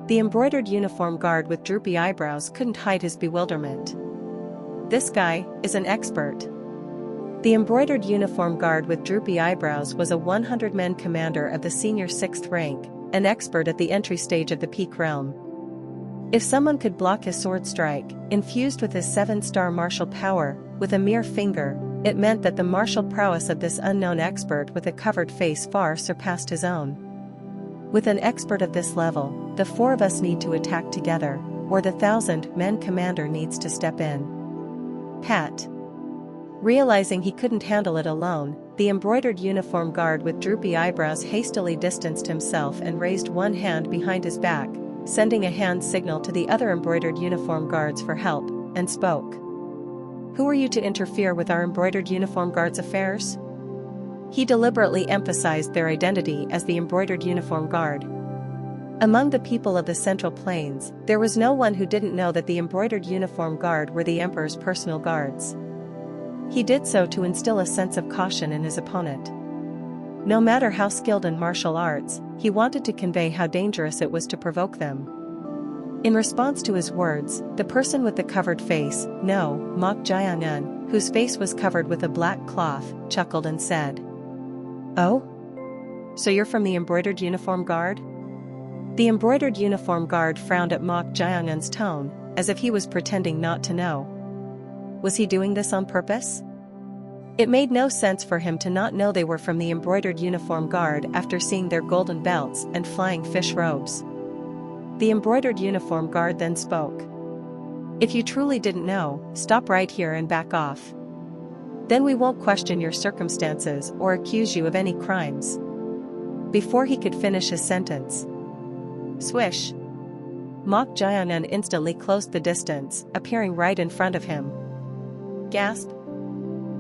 The embroidered uniform guard with droopy eyebrows couldn't hide his bewilderment. This guy is an expert. The embroidered uniform guard with droopy eyebrows was a 100-man commander of the senior 6th rank, an expert at the entry stage of the peak realm. If someone could block his sword strike, infused with his 7-star martial power, with a mere finger, it meant that the martial prowess of this unknown expert with a covered face far surpassed his own. With an expert of this level, the 4 of us need to attack together, or the 1,000-man commander needs to step in. Pat. Realizing he couldn't handle it alone, the embroidered uniform guard with droopy eyebrows hastily distanced himself and raised one hand behind his back, sending a hand signal to the other embroidered uniform guards for help, and spoke. Who are you to interfere with our embroidered uniform guards' affairs? He deliberately emphasized their identity as the embroidered uniform guard. Among the people of the Central Plains, there was no one who didn't know that the embroidered uniform guard were the emperor's personal guards. He did so to instill a sense of caution in his opponent. No matter how skilled in martial arts, he wanted to convey how dangerous it was to provoke them. In response to his words, the person with the covered face, Mok Jiangyun, whose face was covered with a black cloth, chuckled and said, "Oh? So you're from the embroidered uniform guard?" The embroidered uniform guard frowned at Mok Jiangyun's tone, as if he was pretending not to know. Was he doing this on purpose? It made no sense for him to not know they were from the embroidered uniform guard after seeing their golden belts and flying fish robes. The embroidered uniform guard then spoke. If you truly didn't know, stop right here and back off. Then we won't question your circumstances or accuse you of any crimes. Before he could finish his sentence. Swish. Mok Jiangyun instantly closed the distance, appearing right in front of him. Gasp.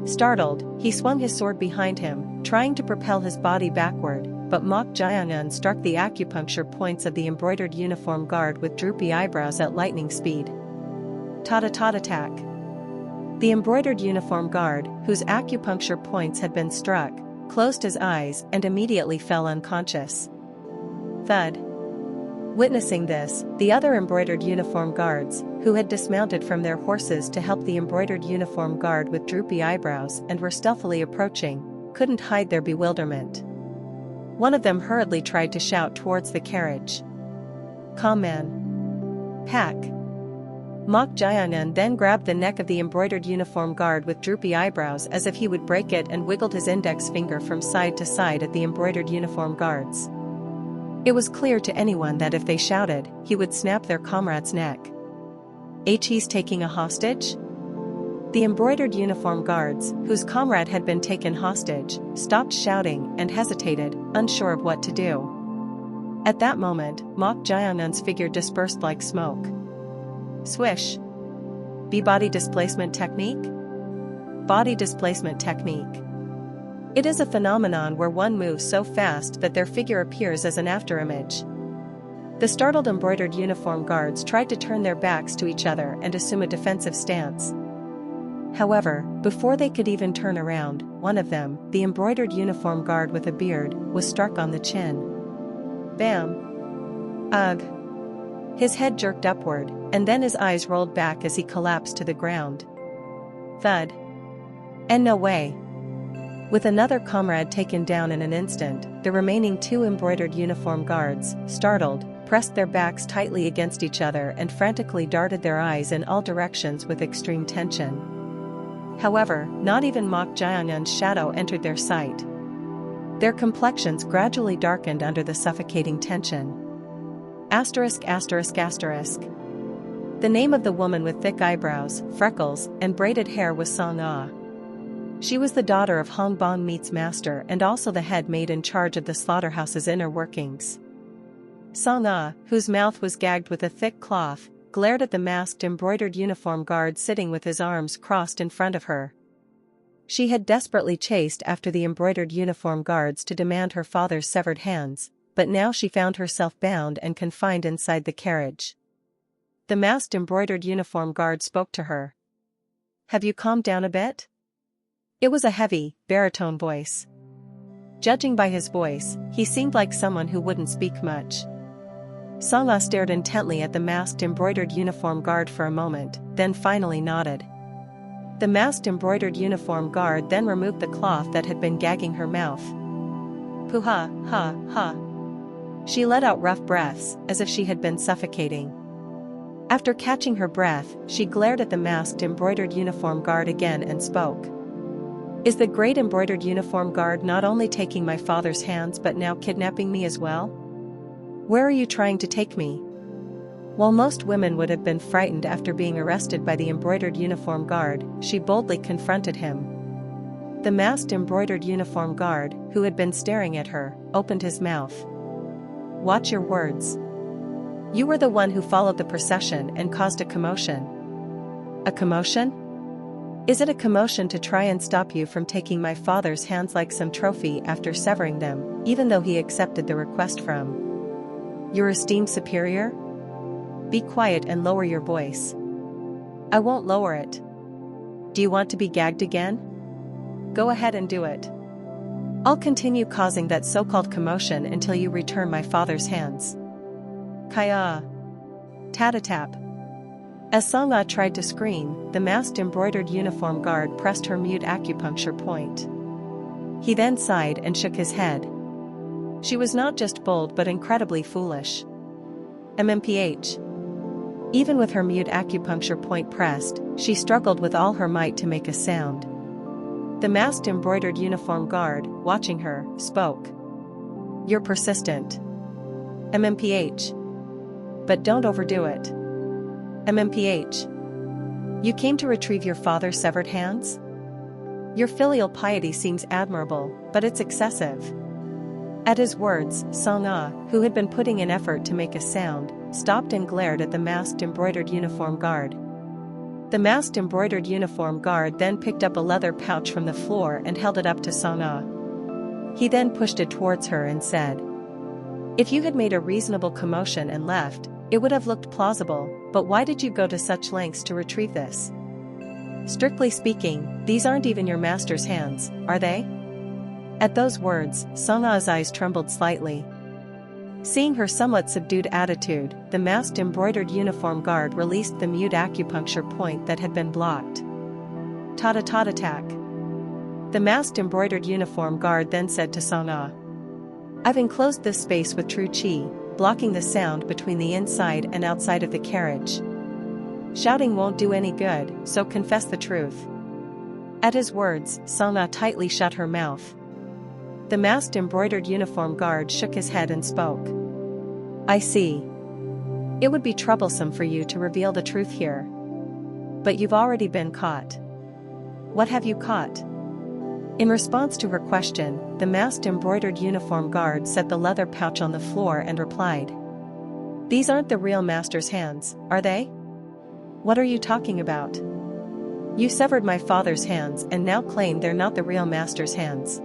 Startled, he swung his sword behind him, trying to propel his body backward, but Mok Jiangyun struck the acupuncture points of the embroidered uniform guard with droopy eyebrows at lightning speed. Attack. The embroidered uniform guard, whose acupuncture points had been struck, closed his eyes and immediately fell unconscious. Thud. Witnessing this, the other embroidered uniform guards, who had dismounted from their horses to help the embroidered uniform guard with droopy eyebrows and were stealthily approaching, couldn't hide their bewilderment. One of them hurriedly tried to shout towards the carriage. "Calm, man. Pack." Mok Jiangyun then grabbed the neck of the embroidered uniform guard with droopy eyebrows as if he would break it and wiggled his index finger from side to side at the embroidered uniform guards. It was clear to anyone that if they shouted, he would snap their comrade's neck. He's taking a hostage? The embroidered uniform guards, whose comrade had been taken hostage, stopped shouting and hesitated, unsure of what to do. At that moment, Mok Jiangyun's figure dispersed like smoke. Swish. Body displacement technique? Body displacement technique. It is a phenomenon where one moves so fast that their figure appears as an afterimage. The startled embroidered uniform guards tried to turn their backs to each other and assume a defensive stance. However, before they could even turn around, one of them, the embroidered uniform guard with a beard, was struck on the chin. Bam! Ugh! His head jerked upward, and then his eyes rolled back as he collapsed to the ground. Thud. And no way. With another comrade taken down in an instant, the remaining 2 embroidered uniform guards, startled, pressed their backs tightly against each other and frantically darted their eyes in all directions with extreme tension. However, not even Mok Jiangyun's shadow entered their sight. Their complexions gradually darkened under the suffocating tension. Asterisk asterisk asterisk. The name of the woman with thick eyebrows, freckles, and braided hair was Song-ah. She was the daughter of Hong Bong Meat's master and also the head maid in charge of the slaughterhouse's inner workings. Song-ah, whose mouth was gagged with a thick cloth, glared at the masked embroidered uniform guard sitting with his arms crossed in front of her. She had desperately chased after the embroidered uniform guards to demand her father's severed hands, but now she found herself bound and confined inside the carriage. The masked embroidered uniform guard spoke to her. "Have you calmed down a bit?" It was a heavy, baritone voice. Judging by his voice, he seemed like someone who wouldn't speak much. Song-ah stared intently at the masked embroidered uniform guard for a moment, then finally nodded. The masked embroidered uniform guard then removed the cloth that had been gagging her mouth. Poo-ha, ha, ha. She let out rough breaths, as if she had been suffocating. After catching her breath, she glared at the masked embroidered uniform guard again and spoke. "Is the great embroidered uniform guard not only taking my father's hands but now kidnapping me as well? Where are you trying to take me?" While most women would have been frightened after being arrested by the embroidered uniform guard, she boldly confronted him. The masked embroidered uniform guard, who had been staring at her, opened his mouth. "Watch your words. You were the one who followed the procession and caused a commotion." "A commotion? Is it a commotion to try and stop you from taking my father's hands like some trophy after severing them, even though he accepted the request from your esteemed superior? Be quiet and lower your voice." "I won't lower it. Do you want to be gagged again? Go ahead and do it. I'll continue causing that so-called commotion until you return my father's hands." Kaya. Tat-a-tap. As Song-ah tried to scream, the masked embroidered uniform guard pressed her mute acupuncture point. He then sighed and shook his head. She was not just bold but incredibly foolish. MMPH. Even with her mute acupuncture point pressed, she struggled with all her might to make a sound. The masked embroidered uniform guard, watching her, spoke. "You're persistent. MMPH. But don't overdo it. MMPH. You came to retrieve your father's severed hands? Your filial piety seems admirable, but it's excessive." At his words, Song-ah, who had been putting in effort to make a sound, stopped and glared at the masked embroidered uniform guard. The masked embroidered uniform guard then picked up a leather pouch from the floor and held it up to Song-ah. He then pushed it towards her and said, "If you had made a reasonable commotion and left, it would have looked plausible, but why did you go to such lengths to retrieve this? Strictly speaking, these aren't even your master's hands, are they?" At those words, Song-ah's eyes trembled slightly. Seeing her somewhat subdued attitude, the masked embroidered uniform guard released the mute acupuncture point that had been blocked. "Ta-ta-ta-ta-tack." The masked embroidered uniform guard then said to Song-ah, "I've enclosed this space with true qi, blocking the sound between the inside and outside of the carriage. Shouting won't do any good, so confess the truth." At his words, Song-ah tightly shut her mouth. The masked embroidered uniform guard shook his head and spoke. "I see. It would be troublesome for you to reveal the truth here. But you've already been caught. What have you caught?" In response to her question, the masked embroidered uniform guard set the leather pouch on the floor and replied. "These aren't the real master's hands, are they? What are you talking about? You severed my father's hands and now claim they're not the real master's hands.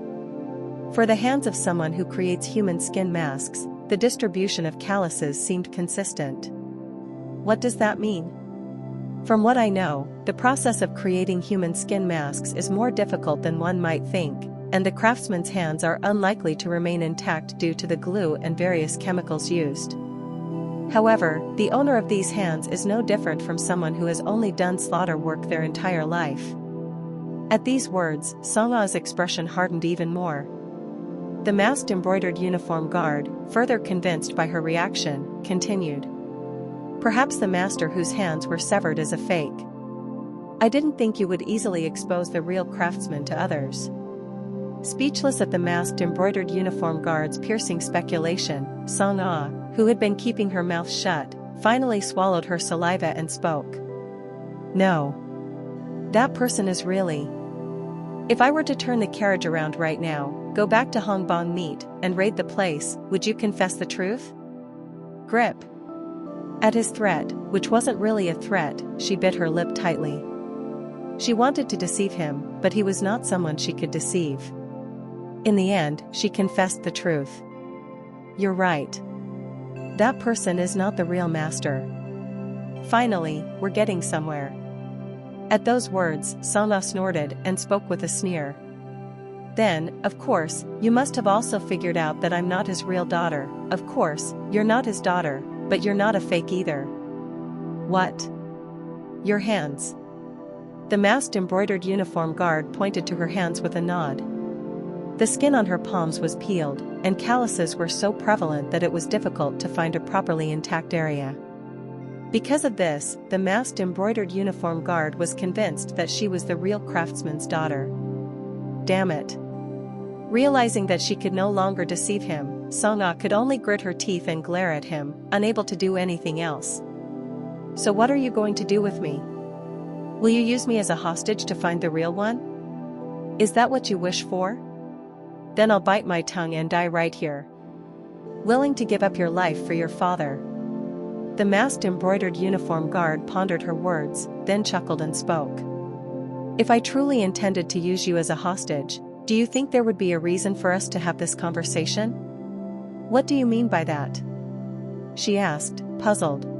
For the hands of someone who creates human skin masks, the distribution of calluses seemed consistent. What does that mean? From what I know, the process of creating human skin masks is more difficult than one might think, and the craftsman's hands are unlikely to remain intact due to the glue and various chemicals used. However, the owner of these hands is no different from someone who has only done slaughter work their entire life." At these words, Song-ah's expression hardened even more. The masked embroidered uniform guard, further convinced by her reaction, continued. "Perhaps the master whose hands were severed is a fake. I didn't think you would easily expose the real craftsman to others." Speechless at the masked embroidered uniform guard's piercing speculation, Song-ah, who had been keeping her mouth shut, finally swallowed her saliva and spoke. No. That person is really. If I were to turn the carriage around right now, go back to Hong Bong Meat, and raid the place, would you confess the truth? Grip. At his threat, which wasn't really a threat, she bit her lip tightly. She wanted to deceive him, but he was not someone she could deceive. In the end, she confessed the truth. You're right. That person is not the real master. Finally, we're getting somewhere. At those words, Sangha snorted and spoke with a sneer. Then, of course, you must have also figured out that I'm not his real daughter. Of course, you're not his daughter, but you're not a fake either. What? Your hands. The masked embroidered uniform guard pointed to her hands with a nod. The skin on her palms was peeled, and calluses were so prevalent that it was difficult to find a properly intact area. Because of this, the masked embroidered uniform guard was convinced that she was the real craftsman's daughter. Damn it. Realizing that she could no longer deceive him, Sangha could only grit her teeth and glare at him, unable to do anything else. So what are you going to do with me? Will you use me as a hostage to find the real one? Is that what you wish for? Then I'll bite my tongue and die right here. Willing to give up your life for your father. The masked embroidered uniform guard pondered her words, then chuckled and spoke. If I truly intended to use you as a hostage, do you think there would be a reason for us to have this conversation? What do you mean by that? She asked, puzzled.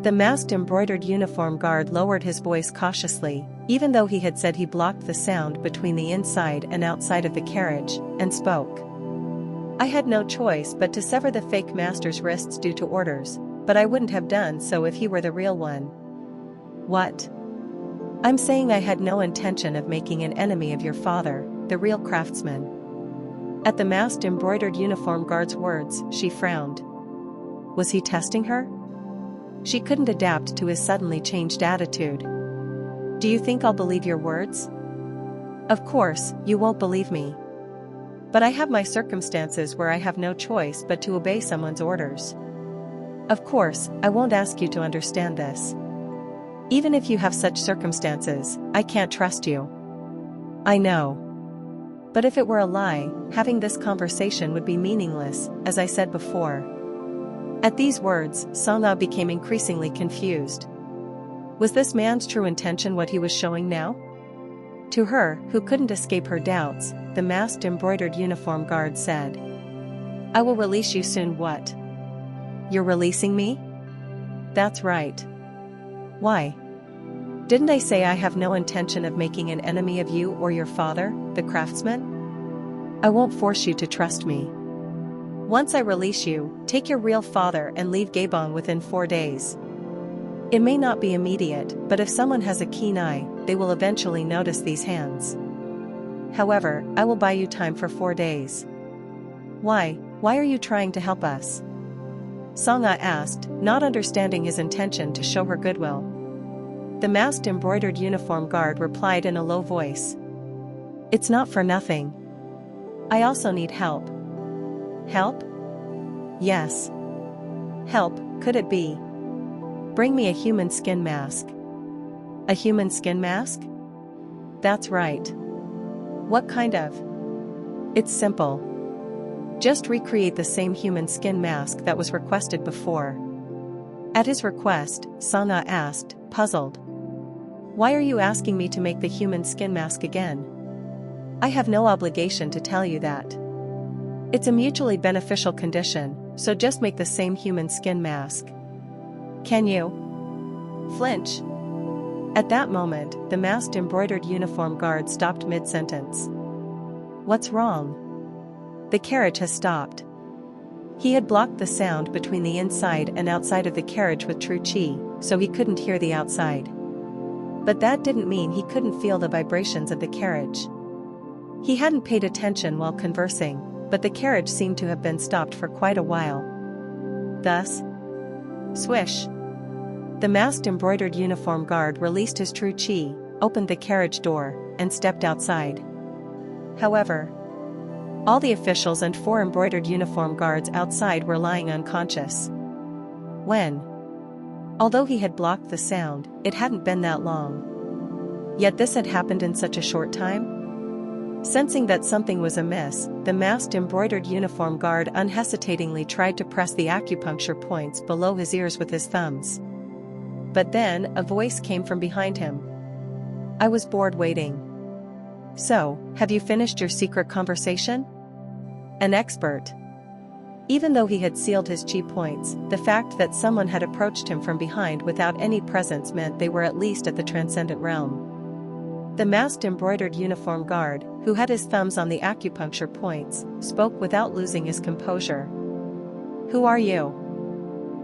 The masked embroidered uniform guard lowered his voice cautiously, even though he had said he blocked the sound between the inside and outside of the carriage, and spoke. I had no choice but to sever the fake master's wrists due to orders, but I wouldn't have done so if he were the real one. What? I'm saying I had no intention of making an enemy of your father, the real craftsman. At the masked embroidered uniform guard's words, she frowned. Was he testing her? She couldn't adapt to his suddenly changed attitude. Do you think I'll believe your words? Of course, you won't believe me. But I have my circumstances where I have no choice but to obey someone's orders. Of course, I won't ask you to understand this. Even if you have such circumstances, I can't trust you. I know. But if it were a lie, having this conversation would be meaningless, as I said before. At these words, Sangha became increasingly confused. Was this man's true intention what he was showing now? To her, who couldn't escape her doubts, the masked embroidered uniform guard said. I will release you soon. What? You're releasing me? That's right. Why? Didn't I say I have no intention of making an enemy of you or your father, the craftsman? I won't force you to trust me. Once I release you, take your real father and leave Gabong within 4 days. It may not be immediate, but if someone has a keen eye, they will eventually notice these hands. However, I will buy you time for 4 days. Why? Why are you trying to help us? Sangha asked, not understanding his intention to show her goodwill. The masked embroidered uniform guard replied in a low voice. It's not for nothing. I also need help. Help? Yes. Help, could it be? Bring me a human skin mask. A human skin mask? That's right. What kind of? It's simple. Just recreate the same human skin mask that was requested before. At his request, Sangha asked, puzzled. Why are you asking me to make the human skin mask again? I have no obligation to tell you that. It's a mutually beneficial condition, so just make the same human skin mask. Can you? Flinch. At that moment, the masked embroidered uniform guard stopped mid-sentence. What's wrong? The carriage has stopped. He had blocked the sound between the inside and outside of the carriage with true chi, so he couldn't hear the outside. But that didn't mean he couldn't feel the vibrations of the carriage. He hadn't paid attention while conversing, but the carriage seemed to have been stopped for quite a while. Thus, swish. The masked embroidered uniform guard released his true chi, opened the carriage door, and stepped outside. However, All the officials and 4 embroidered uniform guards outside were lying unconscious. When? Although he had blocked the sound, it hadn't been that long. Yet this had happened in such a short time? Sensing that something was amiss, the masked embroidered uniform guard unhesitatingly tried to press the acupuncture points below his ears with his thumbs. But then, a voice came from behind him. "I was bored waiting. So, have you finished your secret conversation?" An expert. Even though he had sealed his chi points, the fact that someone had approached him from behind without any presence meant they were at least at the transcendent realm. The masked embroidered uniform guard, who had his thumbs on the acupuncture points, spoke without losing his composure. "Who are you?"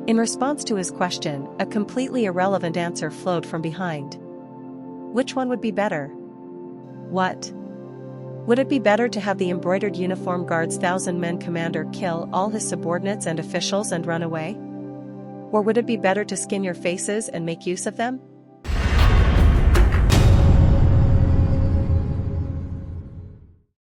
In response to his question, a completely irrelevant answer flowed from behind. Which one would be better? What? Would it be better to have the embroidered uniform guard's 1,000-men commander kill all his subordinates and officials and run away? Or would it be better to skin your faces and make use of them?